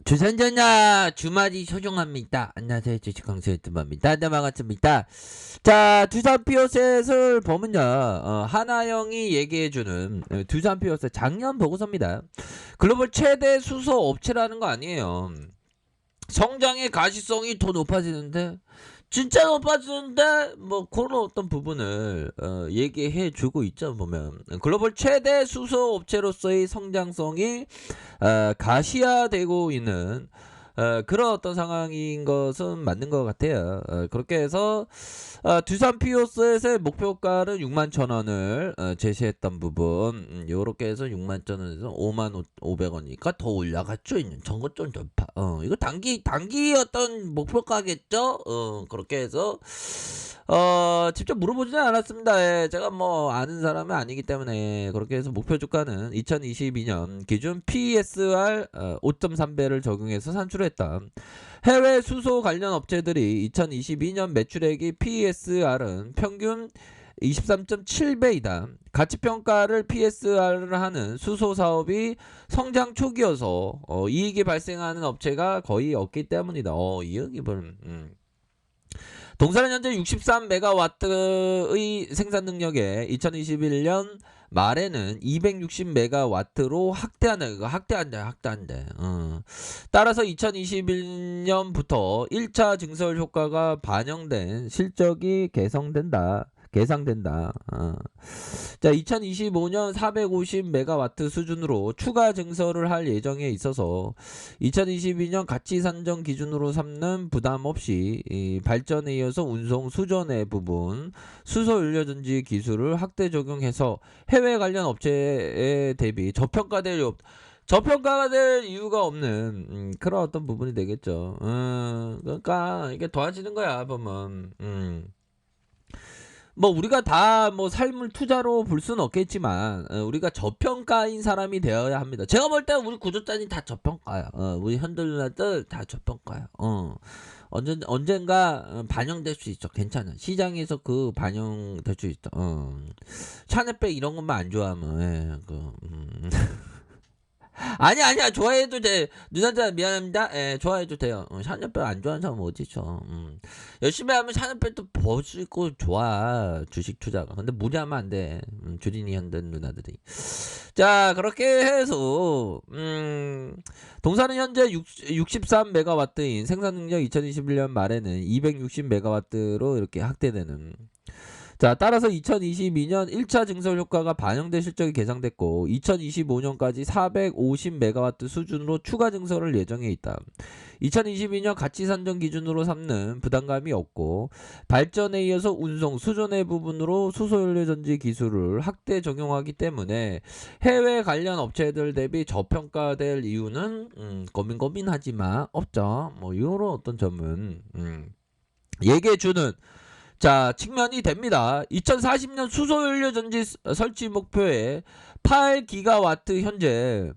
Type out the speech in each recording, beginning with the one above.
주선전야 주말이 소중합니다. 안녕하세요. 주식강사 유튜버입니다. 네, 반갑습니다. 자, 두산 피오셋을 보면요. 하나영이 얘기해주는 두산 피오셋 작년 보고서입니다. 글로벌 최대 수소 업체라는 거 아니에요. 성장의 가시성이 더 높아지는데 진짜 높아지는데 뭐 그런 어떤 부분을 얘기해 주고 있죠. 보면 글로벌 최대 수소 업체로서의 성장성이 가시화되고 있는 그런 어떤 상황인 것은 맞는 것 같아요. 그렇게 해서 두산 피오셋의 목표가는 61,000원을 제시했던 부분, 요렇게 해서 61,000원에서 55,500원이니까 더 올라갔죠. 전고점 돌파. 이거 단기 어떤 목표가겠죠. 그렇게 해서 직접 물어보지는 않았습니다. 예, 제가 뭐 아는 사람은 아니기 때문에. 그렇게 해서 목표 주가는 2022년 기준 PESR 5.3배를 적용해서 산출했다. 해외 수소 관련 업체들이 2022년 매출액이 PESR은 평균 23.7배이다. 가치평가를 PSR을 하는 수소 사업이 성장 초기여서 이익이 발생하는 업체가 거의 없기 때문이다. 이익이 동사는 현재 63메가와트의 생산 능력에 2021년 말에는 260메가와트로 확대한다. 따라서 2021년부터 1차 증설 효과가 반영된 실적이 개선된다. 자, 2025년 450메가와트 수준으로 추가 증설을 할 예정에 있어서 2022년 가치 산정 기준으로 삼는 부담 없이 발전에 이어서 운송 수전의 부분 수소 연료 전지 기술을 확대 적용해서 해외 관련 업체에 대비 저평가가 될 이유가 없는 그런 어떤 부분이 되겠죠. 그러니까 이게 도와지는 거야 보면. 뭐 우리가 다 뭐 삶을 투자로 볼 수는 없겠지만 우리가 저평가인 사람이 되어야 합니다. 제가 볼 때 우리 구독자님 다 저평가야. 우리 현들라들 다 저평가야. 언젠가 반영될 수 있어. 괜찮아. 시장에서 그 반영될 수 있어. 샤넬백 이런 것만 안 좋아하면 아니야 좋아해도 돼. 누나들 미안합니다. 좋아해도 돼요. 샤넬백 안 좋아하는 사람 어디 있어. 열심히 하면 샤넬백도 벌 수 있고 좋아. 주식 투자가. 근데 무리하면 안 돼. 주린이 현대 누나들이. 자, 그렇게 해서 동사는 현재 63메가와트인 생산 능력 2021년 말에는 260메가와트로 이렇게 확대되는. 자, 따라서 2022년 1차 증설 효과가 반영된 실적이 개선됐고 2025년까지 450메가와트 수준으로 추가 증설을 예정해 있다. 2022년 가치 산정 기준으로 삼는 부담감이 없고 발전에 이어서 운송, 수전의 부분으로 수소연료 전지 기술을 확대 적용하기 때문에 해외 관련 업체들 대비 저평가될 이유는 고민하지만 없죠. 뭐 이런 어떤 점은 얘기해주는 자, 측면이 됩니다. 2040년 수소연료 전지 설치 목표에 8기가와트 현재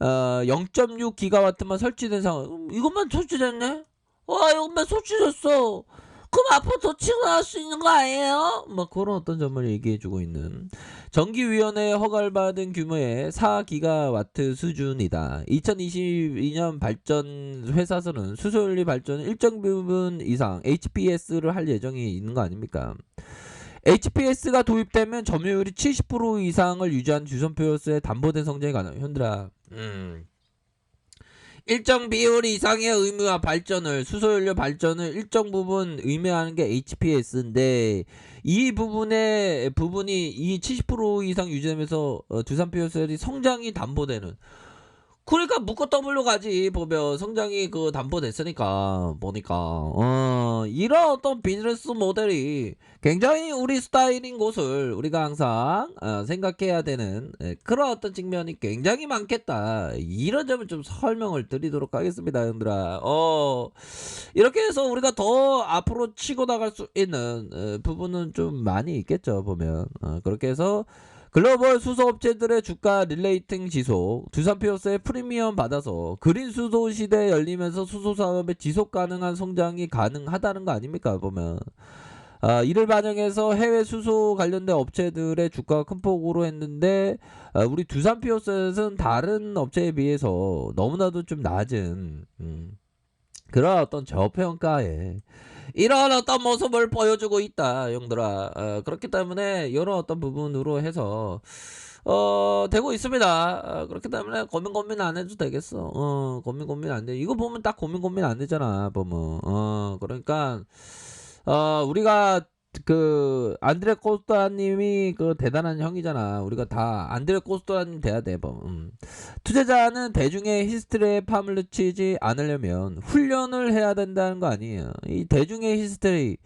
0.6기가와트만 설치된 상황. 이것만 설치됐네? 이것만 설치됐어. 그럼 앞으로 더 치고 나갈 수 있는 거 아니에요? 뭐 그런 어떤 점을 얘기해주고 있는 정기위원회 허가를 받은 규모의 4기가와트 수준이다. 2022년 발전 회사에서는 수소연료 발전 일정 부분 이상 HPS를 할 예정이 있는 거 아닙니까? HPS가 도입되면 점유율이 70% 이상을 유지한 주선표로서의 담보된 성장이 가능. 현들아, 일정 비율 이상의 의무와 발전을 수소연료 발전을 일정 부분 의미하는 게 HPS인데 이 부분이 이 70% 이상 유지되면서 두산 피오셀이 성장이 담보되는. 그러니까 묶어 더블로 가지. 보면 성장이 담보됐으니까 보니까 이런 어떤 비즈니스 모델이 굉장히 우리 스타일인 것을 우리가 항상 생각해야 되는 그런 어떤 측면이 굉장히 많겠다. 이런 점을 좀 설명을 드리도록 하겠습니다, 형들아. 이렇게 해서 우리가 더 앞으로 치고 나갈 수 있는 부분은 좀 많이 있겠죠. 보면 그렇게 해서 글로벌 수소업체들의 주가 릴레이팅 지속, 두산 피오스의 프리미엄 받아서 그린 수소 시대 열리면서 수소 산업의 지속 가능한 성장이 가능하다는 거 아닙니까? 보면 이를 반영해서 해외 수소 관련된 업체들의 주가가 큰 폭으로 했는데 우리 두산피오셋은 다른 업체에 비해서 너무나도 좀 낮은 그런 어떤 저평가에 이런 어떤 모습을 보여주고 있다, 형들아. 그렇기 때문에 이런 어떤 부분으로 해서 되고 있습니다. 그렇기 때문에 고민 안 해도 되겠어. 고민 안 돼. 이거 보면 딱 고민 안 되잖아, 보면. 그러니까 우리가 그 안드레 코스타님이 그 대단한 형이잖아. 우리가 다 안드레 코스타님 돼야 돼. 투자자는 대중의 히스테리에 파묻히지 않으려면 훈련을 해야 된다는 거 아니에요. 이 대중의 히스테리,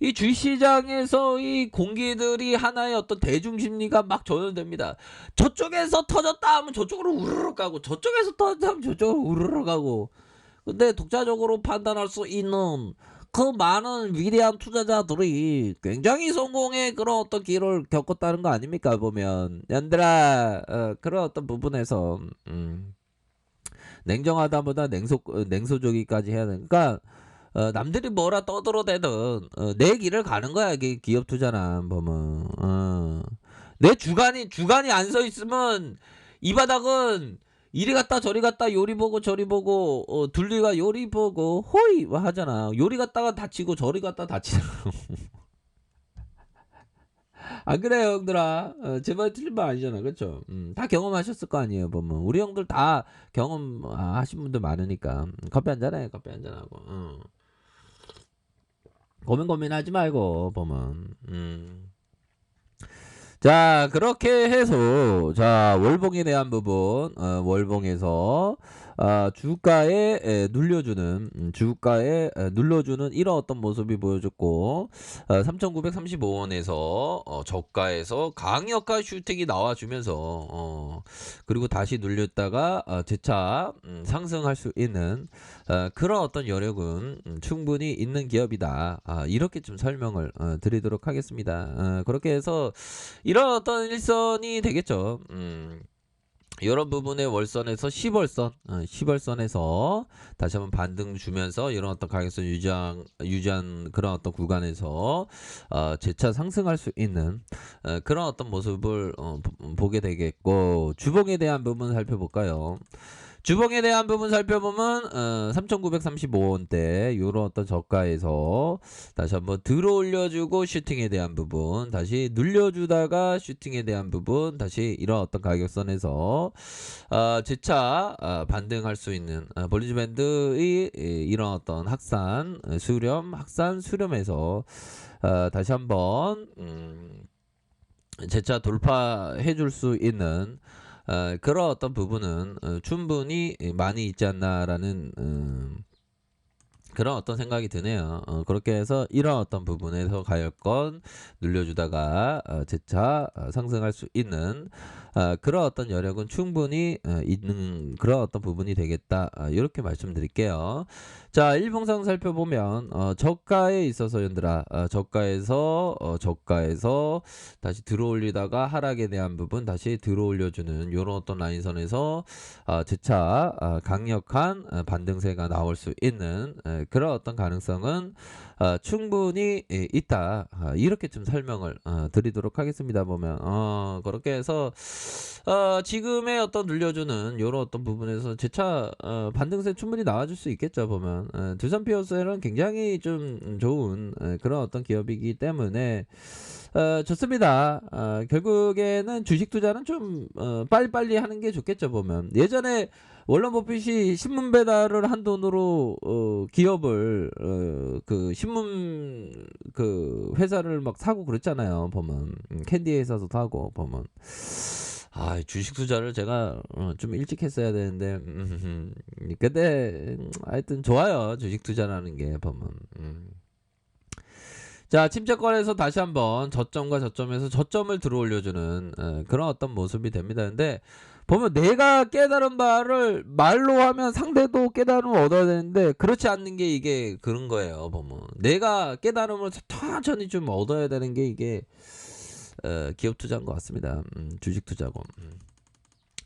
이 주식시장에서 이 공기들이 하나의 어떤 대중심리가 막 전염됩니다. 저쪽에서 터졌다 하면 저쪽으로 우르르 가고, 저쪽에서 터졌다 하면 저쪽으로 우르르 가고. 근데 독자적으로 판단할 수 있는 그 많은 위대한 투자자들이 굉장히 성공의 그런 어떤 길을 겪었다는 거 아닙니까, 보면. 얘들아, 그런 어떤 부분에서 냉정하다보다 냉소적이까지 해야 되니까, 남들이 뭐라 떠들어대든 내 길을 가는 거야. 이게 기업 투자란 보면. 내 주간이 안 서 있으면 이 바닥은 이리 갔다 저리 갔다 요리 보고 저리 보고 둘리가 요리 보고 호이 하잖아. 요리 갔다가 다치고 저리 갔다 다치잖아. 안 그래요, 형들아? 제 말 틀린 말 아니잖아, 그렇죠? 다 경험하셨을 거 아니에요, 보면. 우리 형들 다 경험 하신 분들 많으니까. 커피 한잔 해, 커피 한잔 하고. 고민하지 말고 보면. 자, 그렇게 해서 자 월봉에 대한 부분, 월봉에서 주가에 눌러주는 이런 어떤 모습이 보여줬고, 3,935원에서 저가에서 강력한 슈팅이 나와주면서 그리고 다시 눌렸다가 재차 상승할 수 있는 그런 어떤 여력은 충분히 있는 기업이다. 이렇게 좀 설명을 드리도록 하겠습니다. 그렇게 해서 이런 어떤 일선이 되겠죠. 이런 부분의 월선에서 10월선, 10월선에서 다시 한번 반등 주면서 이런 어떤 가격선 유지한 그런 어떤 구간에서 재차 상승할 수 있는 그런 어떤 모습을 보게 되겠고, 주봉에 대한 부분 살펴볼까요? 주봉에 대한 부분 살펴보면 3,935원대 요런 어떤 저가에서 다시 한번 들어 올려주고, 슈팅에 대한 부분 다시 눌려주다가 슈팅에 대한 부분 다시 이런 어떤 가격선에서 재차 반등할 수 있는 볼리지 밴드의 이런 어떤 학산 수렴에서 다시 한번 재차 돌파해 줄 수 있는 그런 어떤 부분은 충분히 많이 있지 않나라는 그런 어떤 생각이 드네요. 그렇게 해서 이런 어떤 부분에서 가격권 눌려주다가 재차 상승할 수 있는 그런 어떤 여력은 충분히 있는 그런 어떤 부분이 되겠다. 이렇게 말씀드릴게요. 자, 일봉상 살펴보면 저가에 있어서 연들아, 저가에서 다시 들어올리다가 하락에 대한 부분 다시 들어올려주는 이런 어떤 라인선에서 재차 강력한 반등세가 나올 수 있는 그런 어떤 가능성은 충분히 있다. 이렇게 좀 설명을 드리도록 하겠습니다. 보면 그렇게 해서 지금의 어떤 눌려주는 이런 어떤 부분에서 재차 반등세 충분히 나와줄 수 있겠죠. 보면 두산피어스는 굉장히 좀 좋은 그런 어떤 기업이기 때문에 좋습니다. 결국에는 주식 투자는 좀 빨리빨리 하는 게 좋겠죠. 보면 예전에 워런 버핏이 신문 배달을 한 돈으로 기업을 그 신문 그 회사를 막 사고 그랬잖아요. 보면 캔디 회사도 사고 보면. 주식 투자를 제가 좀 일찍 했어야 되는데 근데 하여튼 좋아요, 주식 투자라는 게 보면. 자, 침체권에서 다시 한번 저점과 저점에서 저점을 들어 올려주는 그런 어떤 모습이 됩니다. 근데 보면 내가 깨달은 바를 말로 하면 상대도 깨달음을 얻어야 되는데 그렇지 않는 게 이게 그런 거예요. 보면 내가 깨달음을 천천히 좀 얻어야 되는 게 이게 기업 투자인 것 같습니다. 주식 투자고.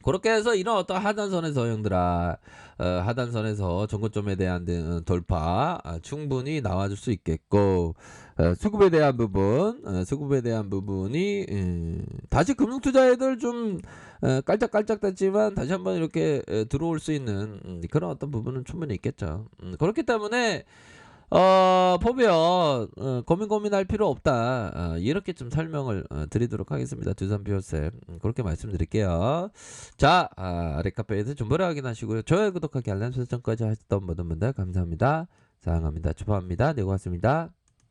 그렇게 해서 이런 어떤 하단선에서 형들아, 하단선에서 정고점에 대한 돌파 충분히 나와줄 수 있겠고, 수급에 대한 부분, 수급에 대한 부분이 다시 금융투자애들 좀 깔짝깔짝 됐지만 다시 한번 이렇게 들어올 수 있는 그런 어떤 부분은 충분히 있겠죠. 그렇기 때문에 보면 고민할 필요 없다. 이렇게 좀 설명을 드리도록 하겠습니다. 두산비올쌤 그렇게 말씀드릴게요. 자, 아래카페에서 정보를 확인하시고요. 좋아요, 구독하기, 알람 설정까지 하셨던 모든 분들 감사합니다. 사랑합니다. 축하합니다. 네, 고맙습니다.